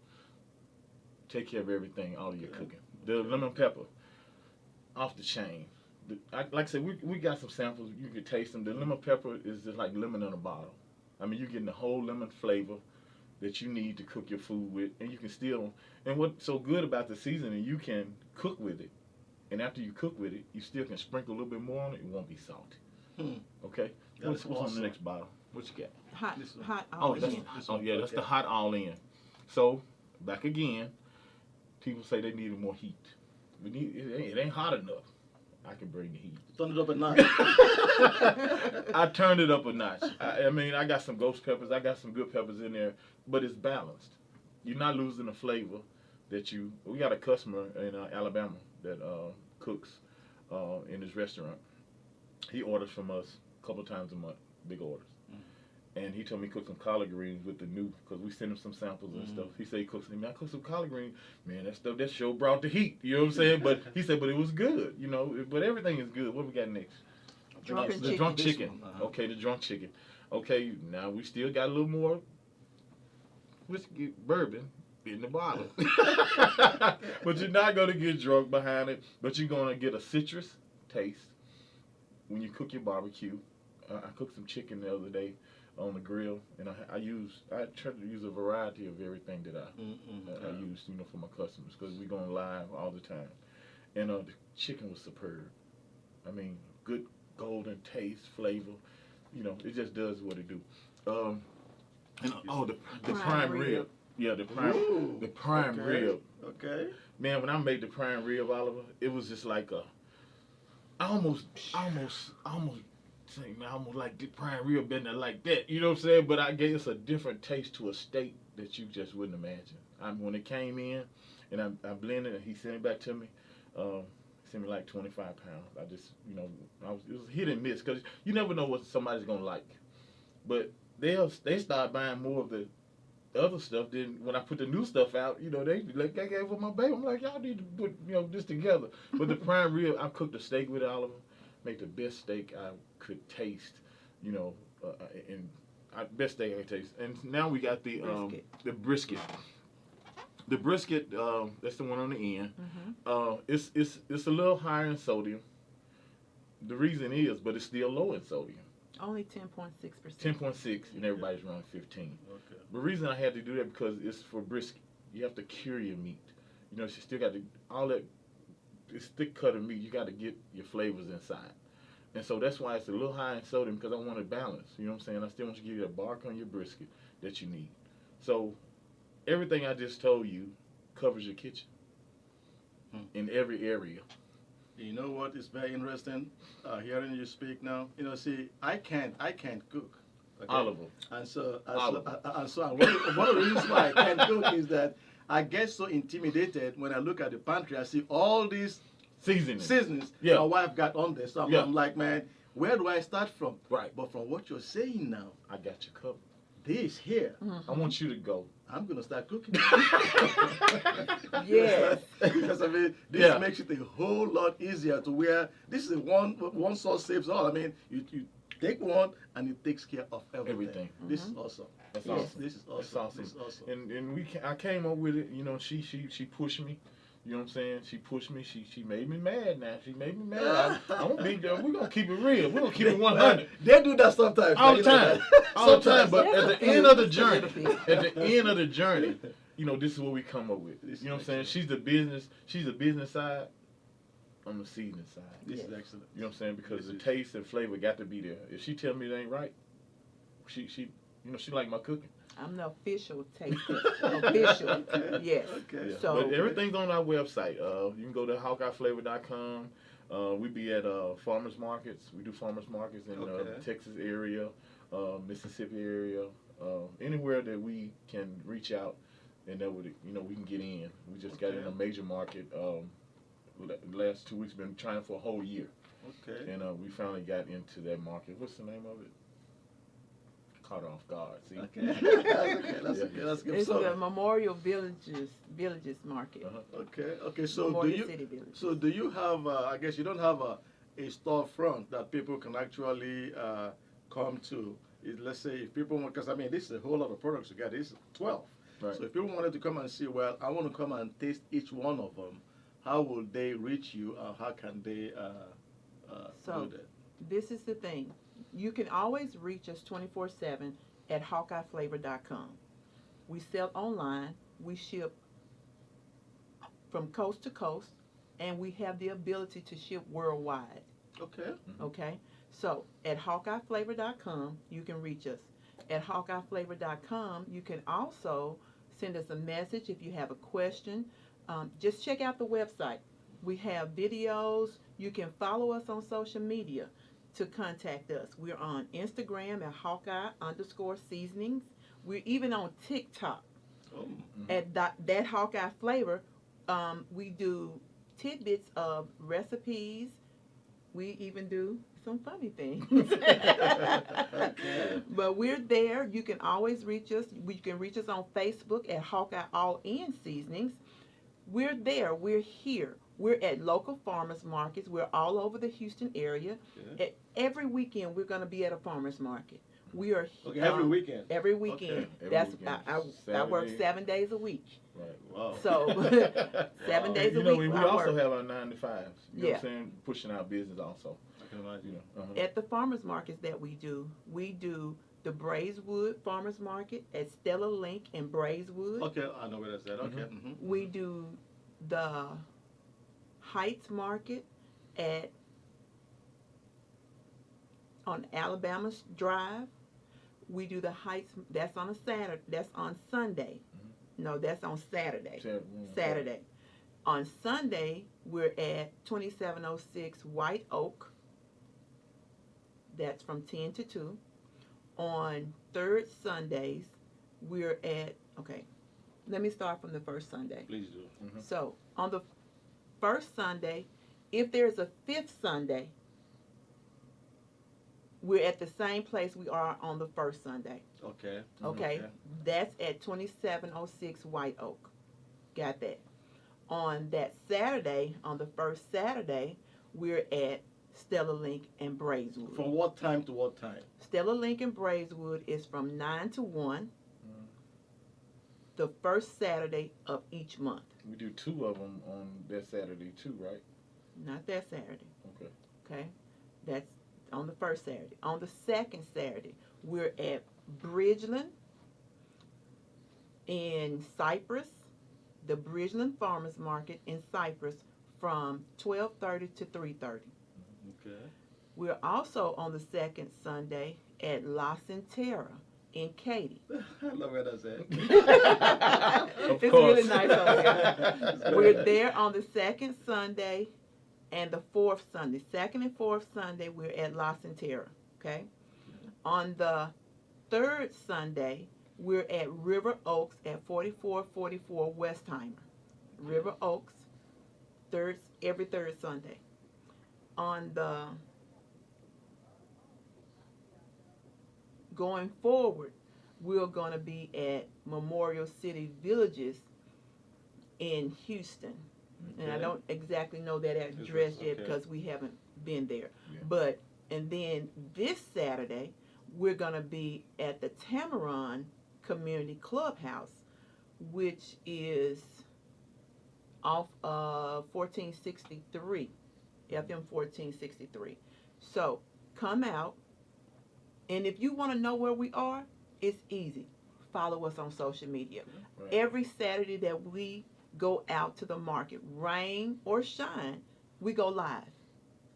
Speaker 3: take care of everything, all of your cooking. The lemon pepper, off the chain. Like I said, we got some samples. You can taste them. The lemon pepper is just like lemon in a bottle. I mean, you're getting the whole lemon flavor that you need to cook your food with. And you can still, and what's so good about the seasoning, you can cook with it. And after you cook with it, you still can sprinkle a little bit more on it. It won't be salty. Okay? What's on the next bottle? What you got?
Speaker 4: Hot,
Speaker 1: This one.
Speaker 4: hot.
Speaker 3: Oh, that's,
Speaker 4: in.
Speaker 1: This
Speaker 3: oh
Speaker 1: one,
Speaker 3: yeah, that's the
Speaker 1: okay.
Speaker 3: hot all in. So back again, people say they needed more heat. We need it ain't hot enough. I can bring the heat.
Speaker 1: Turn it up a notch.
Speaker 3: I turned it up a notch. I mean, I got some ghost peppers. I got some good peppers in there, but it's balanced. You're not losing the flavor that you. We got a customer in Alabama that cooks in his restaurant. He orders from us a couple times a month, big orders. And he told me cook some collard greens with the new, because we sent him some samples and stuff. He said he cooks, man, I cooked some collard greens. Man, that stuff, that show brought the heat. You know what I'm saying? But he said, but it was good, you know. But everything is good. What we got next?
Speaker 4: Drunken
Speaker 3: The
Speaker 4: chicken.
Speaker 3: drunk
Speaker 1: This
Speaker 3: chicken.
Speaker 1: one,
Speaker 3: Okay, the drunk chicken. Okay, now we still got a little more whiskey, bourbon in the bottle. But you're not going to get drunk behind it. But you're going to get a citrus taste when you cook your barbecue. I cooked some chicken the other day on the grill, and I try to use a variety of everything that I use, you know, for my customers, because we're going live all the time. And the chicken was superb. I mean, good golden taste, flavor. You know, it just does what it do. And the prime rib. Yeah, the prime
Speaker 1: Okay.
Speaker 3: rib.
Speaker 1: Okay.
Speaker 3: Man, when I made the prime rib, Oliver, it was just like I almost saying, man, I almost like the prime rib better than like that. You know what I'm saying? But I guess a different taste to a steak that you just wouldn't imagine. When it came in, and I blended it, and he sent it back to me. Sent me like 25 pounds. I just, you know, it was hit and miss, because you never know what somebody's gonna like. But they start buying more of the other stuff. Then when I put the new stuff out, you know, they like, I gave up my baby. I'm like, y'all need to put, you know, this together. But the prime rib, I cooked a steak with it, Oliver. Make the best steak I could taste, you know, best steak I could taste. And now we got the brisket. The brisket, that's the one on the end. It's a little higher in sodium. The reason is, but it's still low in sodium.
Speaker 4: Only 10.6%.
Speaker 3: 10.6, and everybody's around 15.
Speaker 1: Okay.
Speaker 3: The reason I had to do that because it's for brisket. You have to cure your meat. You know, you still got to, all that, it's thick cut of meat, you got to get your flavors inside. And so that's why it's a little high in sodium, because I want it balanced. You know what I'm saying? I still want you to give you that bark on your brisket that you need. So everything I just told you covers your kitchen in every area.
Speaker 1: You know what is very interesting? Hearing you speak now. You know, see, I can't cook. Okay?
Speaker 3: Oliver.
Speaker 1: And so,
Speaker 3: Oliver.
Speaker 1: one of the reasons why I can't cook is that I get so intimidated when I look at the pantry. I see all these seasonings
Speaker 3: Yeah.
Speaker 1: my wife got on there. So I'm like, man, where do I start from?
Speaker 3: Right.
Speaker 1: But from what you're saying now,
Speaker 3: I got you covered.
Speaker 1: this here,
Speaker 3: I want you to go.
Speaker 1: I'm gonna start cooking.
Speaker 4: Yes.
Speaker 1: Because I mean, this makes it a whole lot easier to where this is one sauce saves all. I mean, you take one and it takes care of everything. This is awesome.
Speaker 3: That's
Speaker 1: Yes,
Speaker 3: awesome.
Speaker 1: this is awesome.
Speaker 3: That's awesome.
Speaker 1: This is awesome.
Speaker 3: And I came up with it. You know, she pushed me. You know what I'm saying? She pushed me. She made me mad now. She made me mad. I'm gonna be there. We're gonna keep it real. We're gonna keep it 100.
Speaker 1: They do that sometimes.
Speaker 3: All the
Speaker 1: you know
Speaker 3: time.
Speaker 1: that.
Speaker 3: All the time. But
Speaker 4: That's
Speaker 3: at
Speaker 4: a
Speaker 3: the
Speaker 4: few.
Speaker 3: end of the
Speaker 4: Just a
Speaker 3: journey,
Speaker 4: little bit.
Speaker 3: at the end of the journey, you know, this is what we come up with.
Speaker 1: This
Speaker 3: You know what
Speaker 1: is
Speaker 3: I'm saying? She's the business side. I'm the seasoning side.
Speaker 1: This
Speaker 4: Yes.
Speaker 1: is excellent.
Speaker 3: You know what I'm saying? Because
Speaker 1: This
Speaker 3: the
Speaker 1: is-
Speaker 3: taste and flavor got to be there. If she tell me it ain't right, she you know, she like my cooking.
Speaker 4: I'm the official taster. Official. Yes.
Speaker 1: Okay.
Speaker 3: Yeah.
Speaker 4: So-
Speaker 3: but everything's on our website. You can go to HawkeyeFlavor.com. We be at farmers markets. We do farmers markets in
Speaker 1: Okay.
Speaker 3: Texas area, Mississippi area, anywhere that we can reach out, and that would, you know, we can get in. We just got in
Speaker 1: Okay.
Speaker 3: a major market. Last 2 weeks, been trying for a whole year,
Speaker 1: Okay.
Speaker 3: and we finally got into that market. What's the name of it? Caught off guard. See.
Speaker 1: Okay. That's okay. That's
Speaker 3: Yeah.
Speaker 1: okay. That's good.
Speaker 4: It's
Speaker 1: So,
Speaker 4: the Memorial Villages Market.
Speaker 1: okay. Okay. So
Speaker 4: Memorial City Villages.
Speaker 1: do you have? I guess you don't have a storefront that people can actually come to. Let's say if people want, because I mean this is a whole lot of products you got. This is 12.
Speaker 3: Right.
Speaker 1: So if people wanted to come and see, well, I want to come and taste each one of them. How will they reach you? How can they
Speaker 4: So-
Speaker 1: do that?
Speaker 4: This is the thing. You can always reach us 24/7 at HawkeyeFlavor.com. We sell online. We ship from coast to coast, and we have the ability to ship worldwide.
Speaker 1: Okay.
Speaker 4: Okay? So at HawkeyeFlavor.com, you can reach us. At HawkeyeFlavor.com, you can also send us a message if you have a question. Just check out the website. We have videos. You can follow us on social media to contact us. We're on Instagram at Hawkeye_seasonings. We're even on TikTok at that Hawkeye Flavor. We do tidbits of recipes. We even do some funny things. But we're there. You can always reach us. You can reach us on Facebook at Hawkeye All In Seasonings. We're there. We're here. We're at local farmers markets. We're all over the Houston area.
Speaker 1: Yeah.
Speaker 4: Every weekend, we're going to be at a farmers market. We are
Speaker 1: every weekend.
Speaker 4: Every weekend.
Speaker 1: Okay.
Speaker 4: That's
Speaker 3: Weekend.
Speaker 4: I work 7 days a week.
Speaker 3: Right.
Speaker 1: Wow.
Speaker 4: So 7 days a
Speaker 3: You know,
Speaker 4: week.
Speaker 3: we
Speaker 4: I
Speaker 3: also
Speaker 4: work.
Speaker 3: have our 9 to 5s. You know what
Speaker 4: Yeah.
Speaker 3: I'm saying? Pushing our business also.
Speaker 1: I can imagine.
Speaker 4: At the farmers markets that we do the Braeswood Farmers Market at Stella Link in Braeswood.
Speaker 1: Okay, I know where that's at. Okay.
Speaker 4: We do the Heights Market on Alabama Drive. We do the Heights. That's on a Saturday. That's on Sunday. No, that's on Saturday. Saturday. On Sunday, we're at 2706 White Oak. That's from 10 to 2. On third Sundays, we're at, okay, let me start from the first Sunday.
Speaker 1: Please do.
Speaker 4: So, on the first Sunday, if there's a fifth Sunday, we're at the same place we are on the first Sunday.
Speaker 1: Okay.
Speaker 4: Okay? That's at 2706 White Oak. Got that. On that Saturday, on the first Saturday, we're at Stella Link and Braeswood.
Speaker 1: From what time to what time?
Speaker 4: Stella Link and Braeswood is from 9 to 1, the first Saturday of each month.
Speaker 3: We do 2 of them on that Saturday too, right?
Speaker 4: Not that Saturday.
Speaker 3: Okay.
Speaker 4: Okay? That's on the first Saturday. On the second Saturday, we're at Bridgeland in Cypress, the Bridgeland Farmers Market in Cypress from 12:30 to 3:30.
Speaker 1: Okay.
Speaker 4: We're also on the second Sunday at La Centera in Katy.
Speaker 1: I love where that's at.
Speaker 3: Of
Speaker 4: It's
Speaker 3: course.
Speaker 4: really nice over there. We're there on the second Sunday and the fourth Sunday. Second and fourth Sunday, we're at La Centera. Okay? On the third Sunday, we're at River Oaks at 4444 Westheimer. River Oaks, every third Sunday. On the going forward, we're going to be at Memorial City Villages in Houston. And I
Speaker 1: Okay.
Speaker 4: don't exactly know that address yet because we haven't been there.
Speaker 3: Yeah.
Speaker 4: And then this Saturday, we're going to be at the Tamaron Community Clubhouse, which is off of 1463, FM 1463. So come out, and if you want to know where we are, it's easy. Follow us on social media.
Speaker 3: Right.
Speaker 4: Every Saturday that we go out to the market, rain or shine, we go live.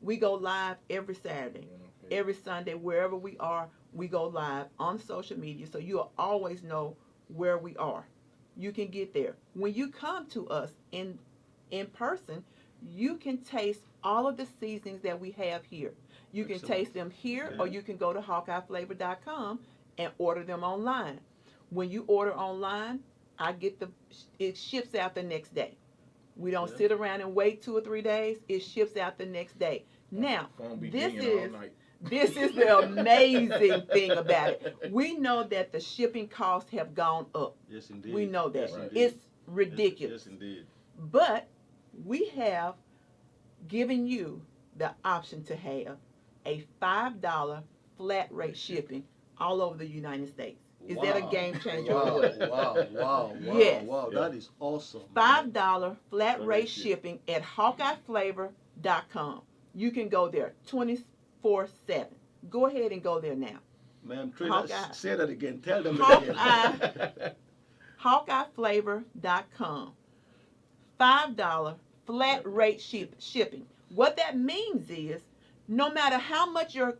Speaker 4: We go live every Saturday.
Speaker 3: Okay.
Speaker 4: Every Sunday, wherever we are, we go live on social media, so you'll always know where we are. You can get there. When you come to us in person, you can taste all of the seasonings that we have here. You can
Speaker 1: Excellent.
Speaker 4: taste them here,
Speaker 1: Yeah.
Speaker 4: or you can go to HawkeyeFlavor.com and order them online. When you order online, it ships out the next day. We don't
Speaker 1: Yeah.
Speaker 4: sit around and wait 2 or 3 days. It ships out the next day. Now,
Speaker 3: Phone be
Speaker 4: this
Speaker 3: dinging all
Speaker 4: is
Speaker 3: night.
Speaker 4: this is the amazing thing about it. We know that the shipping costs have gone up.
Speaker 1: Yes, indeed.
Speaker 4: We know that.
Speaker 1: Yes,
Speaker 3: Right.
Speaker 1: indeed.
Speaker 4: It's ridiculous.
Speaker 1: Yes, indeed.
Speaker 4: But we have given you the option to have a $5 flat rate shipping all over the United States. Is that a
Speaker 1: Wow.
Speaker 4: game changer
Speaker 1: Wow,
Speaker 4: or what?
Speaker 1: wow.
Speaker 4: Yes.
Speaker 1: Wow,
Speaker 3: Yeah.
Speaker 1: that is awesome.
Speaker 4: $5 flat
Speaker 3: Flat
Speaker 4: rate
Speaker 3: rate
Speaker 4: shipping at HawkeyeFlavor.com. You can go there 24/7. Go ahead and go there now.
Speaker 1: Ma'am, Trina,
Speaker 4: Hawkeye.
Speaker 1: say that again. Tell them that again.
Speaker 4: HawkeyeFlavor.com. $5 flat rate shipping. What that means is no matter how much your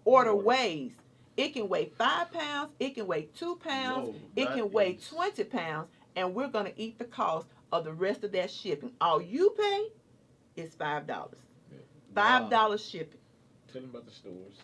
Speaker 4: order
Speaker 3: Order.
Speaker 4: weighs, it can weigh 5 pounds, it can weigh 2 pounds,
Speaker 1: Whoa,
Speaker 4: it
Speaker 1: that
Speaker 4: can weigh
Speaker 1: is-
Speaker 4: 20 pounds, and we're going to eat the cost of the rest of that shipping. All you pay is $5. $5
Speaker 1: Wow.
Speaker 4: shipping.
Speaker 3: Tell them about the stores.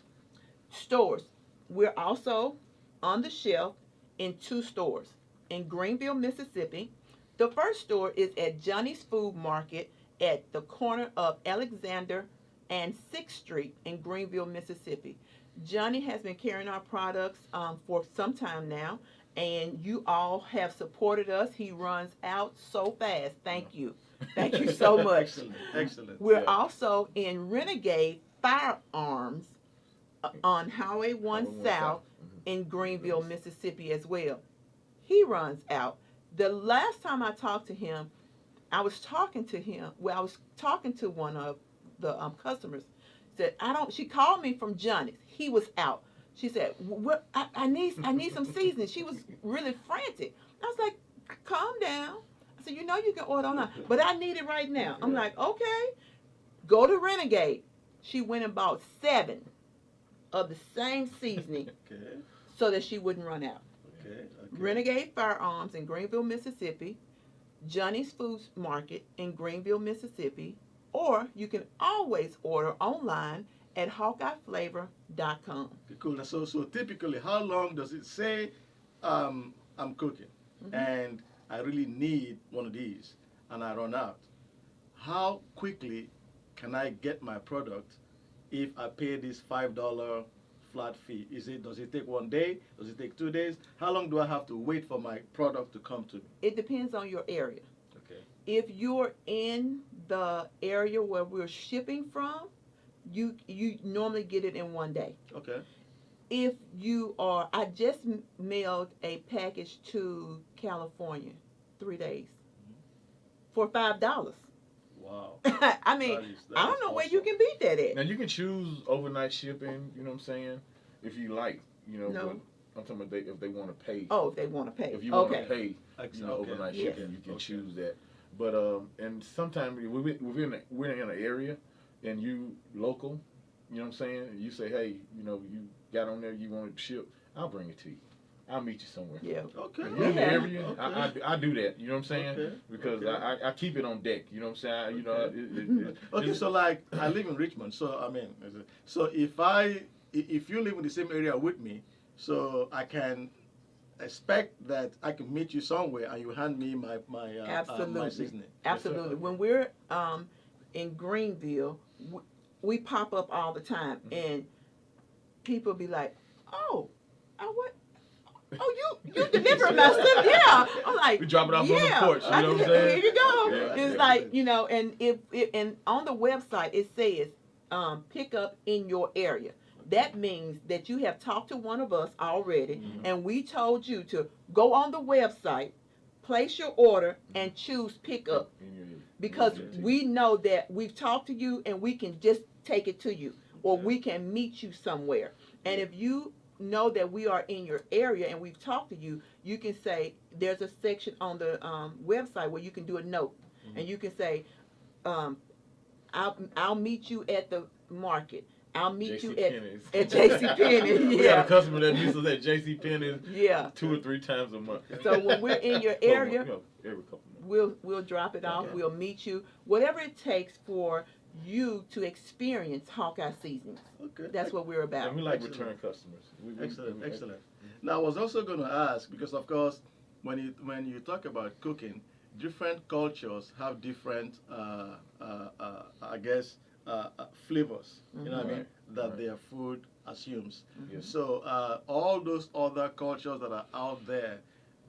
Speaker 4: Stores. We're also on the shelf in 2 stores. In Greenville, Mississippi. The first store is at Johnny's Food Market at the corner of Alexander and 6th Street in Greenville, Mississippi. Johnny has been carrying our products for some time now, and you all have supported us. He runs out so fast. Thank you. Thank you so much.
Speaker 1: Excellent. Excellent.
Speaker 4: We're
Speaker 3: Yeah.
Speaker 4: also in Renegade Firearms on Highway 1
Speaker 3: Highway 1
Speaker 4: South in Greenville, Mississippi as well. He runs out. The last time I talked to him, I was talking to one of the customers. Said, she called me from Johnny's. He was out. She said, what, I need some seasoning. She was really frantic. I was like, calm down. I said, you know you can order online, but I need it right now. I'm like, okay, go to Renegade. She went and bought 7 of the same seasoning
Speaker 1: Okay.
Speaker 4: so that she wouldn't run out.
Speaker 1: Okay. Okay.
Speaker 4: Renegade Firearms in Greenville, Mississippi, Johnny's Food Market in Greenville, Mississippi, or you can always order online at HawkeyeFlavor.com.
Speaker 1: Okay, cool. So typically, how long does it say I'm cooking and I really need one of these and I run out? How quickly can I get my product if I pay this $5 flat fee? Does it take 1 day? Does it take 2 days? How long do I have to wait for my product to come to me?
Speaker 4: It depends on your area.
Speaker 1: Okay.
Speaker 4: If you're in the area where we're shipping from, you normally get it in 1 day.
Speaker 1: Okay.
Speaker 4: If you are, I just mailed a package to California, 3 days, for $5.
Speaker 1: Wow.
Speaker 4: I mean,
Speaker 1: That
Speaker 4: I don't
Speaker 1: is
Speaker 4: know where you
Speaker 1: awesome.
Speaker 4: can beat that at.
Speaker 3: Now you can choose overnight shipping. You know what I'm saying? If you like, you know.
Speaker 4: No.
Speaker 3: But I'm talking about if they want to pay.
Speaker 4: Oh, if they want to pay.
Speaker 3: If you want
Speaker 4: Okay.
Speaker 3: to pay, you know,
Speaker 1: Okay.
Speaker 3: overnight
Speaker 4: Yes.
Speaker 3: shipping, you can
Speaker 1: Okay.
Speaker 3: choose that. But and sometimes we're in an area, and you local, you know what I'm saying? You say, hey, you know, you got on there, you want to ship, I'll bring it to you. I'll meet you somewhere.
Speaker 4: Yeah.
Speaker 1: Okay.
Speaker 3: If you're in the
Speaker 4: Yeah.
Speaker 3: area,
Speaker 1: Okay.
Speaker 3: I do that. You know what I'm saying?
Speaker 1: Okay.
Speaker 3: Because
Speaker 1: Okay.
Speaker 3: I keep it on deck. You know what I'm saying? You know.
Speaker 1: Okay. Okay, so like I live in Richmond, so I mean, so if you live in the same area with me, so I can expect that I can meet you somewhere and you hand me my my
Speaker 4: Absolutely.
Speaker 1: seasoning.
Speaker 4: Absolutely. When we're in Greenville, we pop up all the time, and people be like, "Oh, what? Oh, you deliver my stuff? Yeah." I'm like,
Speaker 3: We drop it off on the
Speaker 4: yeah.
Speaker 3: porch, you know what I'm saying?
Speaker 4: Here you go.
Speaker 3: Yeah,
Speaker 4: It's
Speaker 3: yeah.
Speaker 4: like, you know, and and on the website it says pick up in your area. That means that you have talked to one of us already, and we told you to go on the website, place your order, and choose pickup, because we know that we've talked to you and we can just take it to you, or we can meet you somewhere. And if you know that we are in your area and we've talked to you, you can say, there's a section on the website where you can do a note, and you can say, I'll meet you at the market. I'll meet you at JCPenney's.
Speaker 3: We got
Speaker 4: Yeah.
Speaker 3: a customer that meets us at JCPenney's
Speaker 4: Yeah.
Speaker 3: 2 or 3 times a month.
Speaker 4: So when we're in your area,
Speaker 3: Well, every couple of months.
Speaker 4: we'll drop it off.
Speaker 3: Okay.
Speaker 4: We'll meet you. Whatever it takes for you to experience Hawkeye seasonings.
Speaker 1: Okay.
Speaker 4: That's what we're about.
Speaker 3: And we like
Speaker 1: Excellent.
Speaker 3: return customers.
Speaker 1: Excellent, excellent. Now, I was also going to ask, because of course, when you talk about cooking, different cultures have different, I guess, flavors. You know what I mean?
Speaker 3: Right,
Speaker 1: That
Speaker 3: right.
Speaker 1: their food assumes.
Speaker 3: Yes.
Speaker 1: So, all those other cultures that are out there,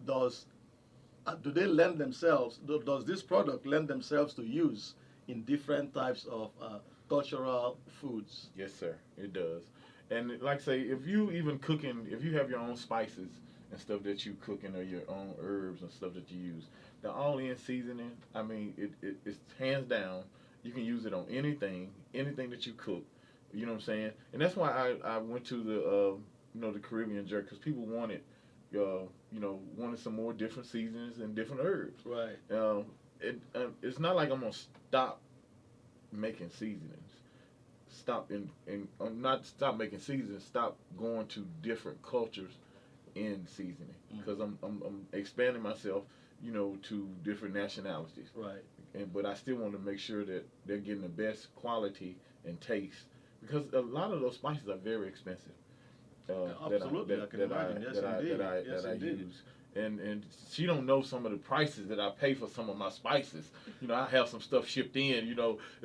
Speaker 1: do they lend themselves? Does this product lend themselves to use in different types of cultural foods?
Speaker 3: Yes, sir. It does. And like I say, if you even cooking, if you have your own spices and stuff that you cooking, or your own herbs and stuff that you use, the all-in seasoning, I mean, it's hands down. You can use it on anything that you cook. You know what I'm saying? And that's why I went to the the Caribbean jerk, because people wanted, wanted some more different seasonings and different herbs.
Speaker 1: Right.
Speaker 3: It's not like I'm gonna stop making seasonings. stop not stop making seasons, stop going to different cultures in seasoning, because I'm expanding myself, to different nationalities.
Speaker 1: Right.
Speaker 3: But I still want to make sure that they're getting the best quality and taste, because a lot of those spices are very expensive.
Speaker 1: Absolutely, I can imagine. Yes, indeed. Yes,
Speaker 3: I
Speaker 1: indeed.
Speaker 3: use. And she don't know some of the prices that I pay for some of my spices. I have some stuff shipped in. It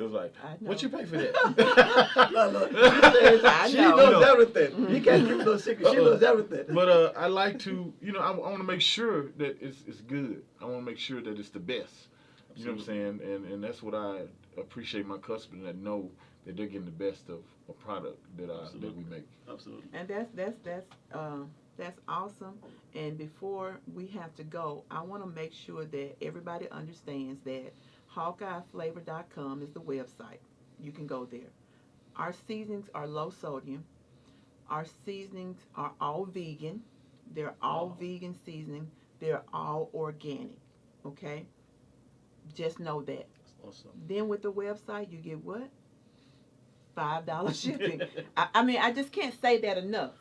Speaker 3: was like, what you pay for that?
Speaker 1: No, she knows everything. You can't keep no secret. She knows everything.
Speaker 3: But I like to, I want to make sure that it's good. I want to make sure that it's the best. You know what I'm saying? And that's what I appreciate my customers that know that they're getting the best of a product that we make.
Speaker 1: Absolutely.
Speaker 4: And that's awesome. And before we have to go, I want to make sure that everybody understands that HawkeyeFlavor.com is the website. You can go there. Our seasonings are low sodium. Our seasonings are all vegan. They're all vegan seasoning. They're all organic. Okay? Just know that.
Speaker 1: That's awesome.
Speaker 4: Then with the website, you get what? $5 shipping. I just can't say that enough.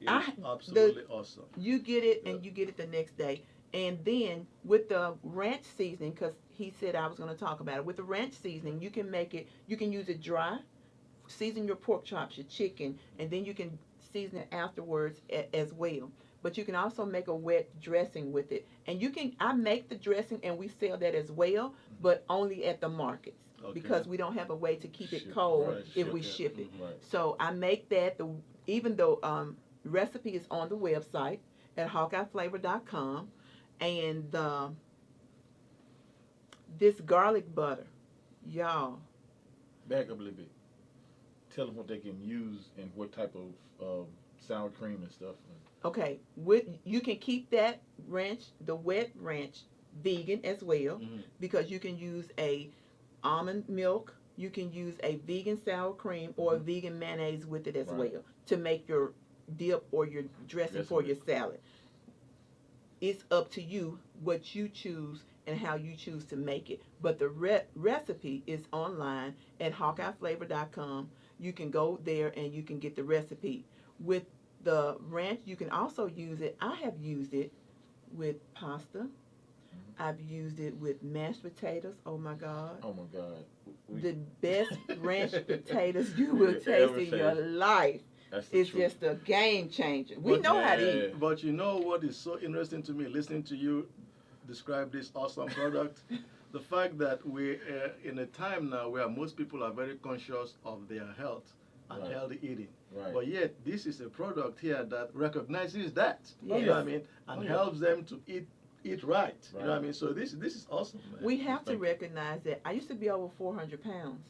Speaker 1: Absolutely awesome.
Speaker 4: You get it, and you get it the next day. And then with the ranch seasoning, because he said I was going to talk about it. With the ranch seasoning, you can use it dry, season your pork chops, your chicken, and then you can season it afterwards as well. But you can also make a wet dressing with it. And I make the dressing, and we sell that as well, but only at the markets.
Speaker 1: Okay.
Speaker 4: Because we don't have a way to keep it cold if we ship it.
Speaker 3: Right.
Speaker 4: So I make that, even though recipe is on the website at HawkeyeFlavor.com. And this garlic butter, y'all.
Speaker 3: Back up a little bit. Tell them what they can use and what type of sour cream and stuff.
Speaker 4: Okay, you can keep that the wet ranch, vegan as well, because you can use a almond milk. You can use a vegan sour cream or a vegan mayonnaise with it as well to make your dip or your dressing for your salad. It's up to you what you choose and how you choose to make it. But the recipe is online at HawkeyeFlavor.com. You can go there and you can get the recipe. With the ranch, you can also use it. I have used it with pasta. I've used it with mashed potatoes. Oh my God.
Speaker 3: Oh my God.
Speaker 4: The best ranch potatoes you will taste in your life. It's just a game changer. We know how to eat.
Speaker 1: But you know what is so interesting to me, listening to you describe this awesome product? The fact that we're in a time now where most people are very conscious of their health and healthy eating.
Speaker 3: Right.
Speaker 1: But yet, this is a product here that recognizes that.
Speaker 4: Yes.
Speaker 1: You know what I mean? And helps them to eat right. You know what I mean? So this is awesome, man.
Speaker 4: We have to recognize that I used to be over 400 pounds,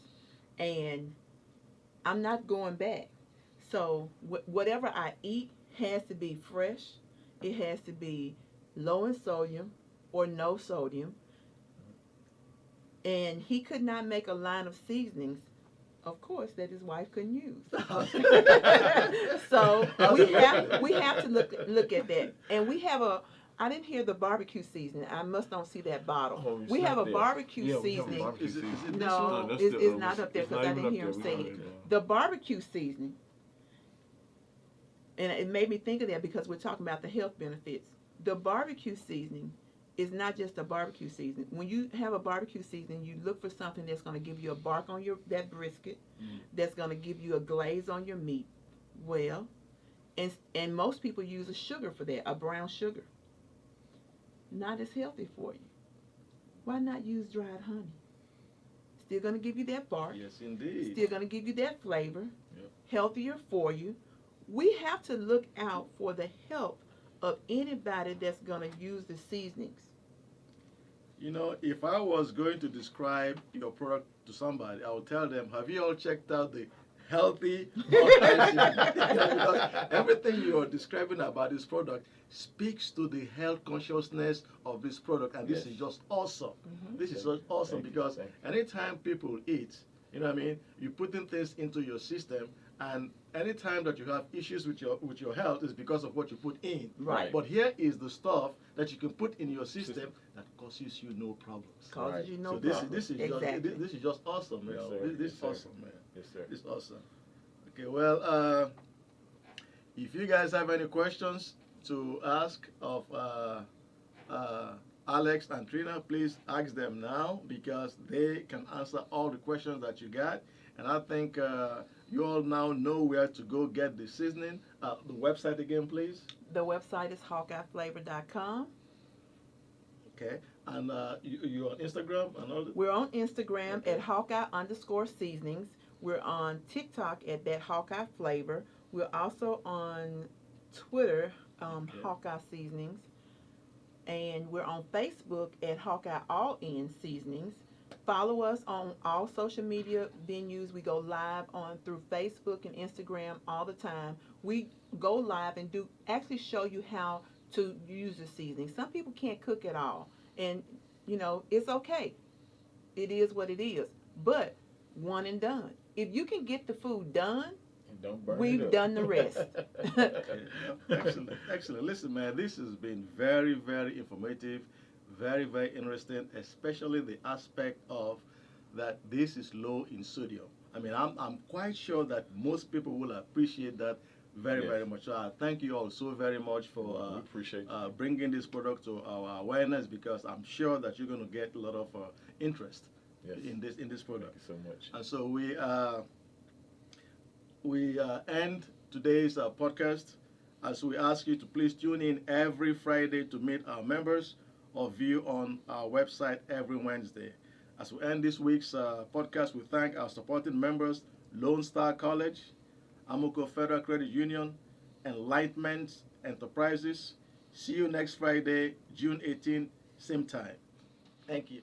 Speaker 4: and I'm not going back. So whatever I eat has to be fresh. It has to be low in sodium or no sodium. And he could not make a line of seasonings, of course, that his wife couldn't use. So we have to look at that. And we have I didn't hear the barbecue seasoning. I must don't see that bottle.
Speaker 3: Oh,
Speaker 4: we have a barbecue seasoning.
Speaker 1: Is it
Speaker 4: No, it's not up there because I didn't hear him say it. The barbecue seasoning, and it made me think of that because we're talking about the health benefits. The barbecue seasoning is not just a barbecue seasoning. When you have a barbecue seasoning, you look for something that's going to give you a bark on that brisket, that's going to give you a glaze on your meat. Well, and most people use a sugar for that, a brown sugar. Not as healthy for you. Why not use dried honey? Still going to give you that bark.
Speaker 1: Yes, indeed.
Speaker 4: Still going to give you that flavor.
Speaker 3: Yep.
Speaker 4: Healthier for you. We have to look out for the health of anybody that's going to use the seasonings.
Speaker 1: You know, if I was going to describe your product to somebody, I would tell them, have you all checked out the healthy because everything you are describing about this product speaks to the health consciousness of this product, and this is just awesome. This is just awesome because anytime people eat, you know what I mean, you're putting things into your system And anytime that you have issues with your health is because of what you put in.
Speaker 4: Right.
Speaker 1: But here is the stuff that you can put in your system that causes you no problems.
Speaker 4: Causes
Speaker 3: Right.
Speaker 4: you no
Speaker 1: So
Speaker 4: problem.
Speaker 1: this is
Speaker 4: Exactly.
Speaker 1: this is just awesome, man.
Speaker 3: Yes, sir.
Speaker 1: This is
Speaker 3: Yes, sir.
Speaker 1: awesome, man.
Speaker 3: Yes, sir.
Speaker 1: It's awesome. Okay, well, if you guys have any questions to ask of Alex and Trina, please ask them now because they can answer all the questions that you got. And I think you all now know where to go get the seasoning. The website again, please.
Speaker 4: The website is hawkeyeflavor.com.
Speaker 1: Okay. And you're on Instagram and all that?
Speaker 4: We're on Instagram
Speaker 1: Okay.
Speaker 4: at Hawkeye_seasonings. We're on TikTok at that Hawkeye Flavor. We're also on Twitter,
Speaker 1: Okay.
Speaker 4: Hawkeye Seasonings. And we're on Facebook at Hawkeye All In Seasonings. Follow us on all social media venues. We go live on through Facebook and Instagram all the time. We go live and actually show you how to use the seasoning. Some people can't cook at all. And, it's okay. It is what it is. But one and done. If you can get the food done,
Speaker 3: And don't burn it
Speaker 4: we've
Speaker 3: up.
Speaker 4: done the rest.
Speaker 1: Excellent, excellent. Listen, man, this has been very, very informative, very, very interesting, especially the aspect of that this is low in sodium. I mean, I'm quite sure that most people will appreciate that very,
Speaker 3: Yes.
Speaker 1: very much. So I thank you all so very much
Speaker 3: we
Speaker 1: for
Speaker 3: appreciate you.
Speaker 1: bringing this product to our awareness because I'm sure that you're going to get a lot of interest
Speaker 3: Yes.
Speaker 1: in this
Speaker 3: Thank
Speaker 1: product.
Speaker 3: you so much.
Speaker 1: And so we end today's podcast as we ask you to please tune in every Friday to meet our members or view on our website every Wednesday. As we end this week's podcast, we thank our supporting members, Lone Star College, AMOCO Federal Credit Union, Enlightenment Enterprises. See you next Friday, June 18, same time. Thank you.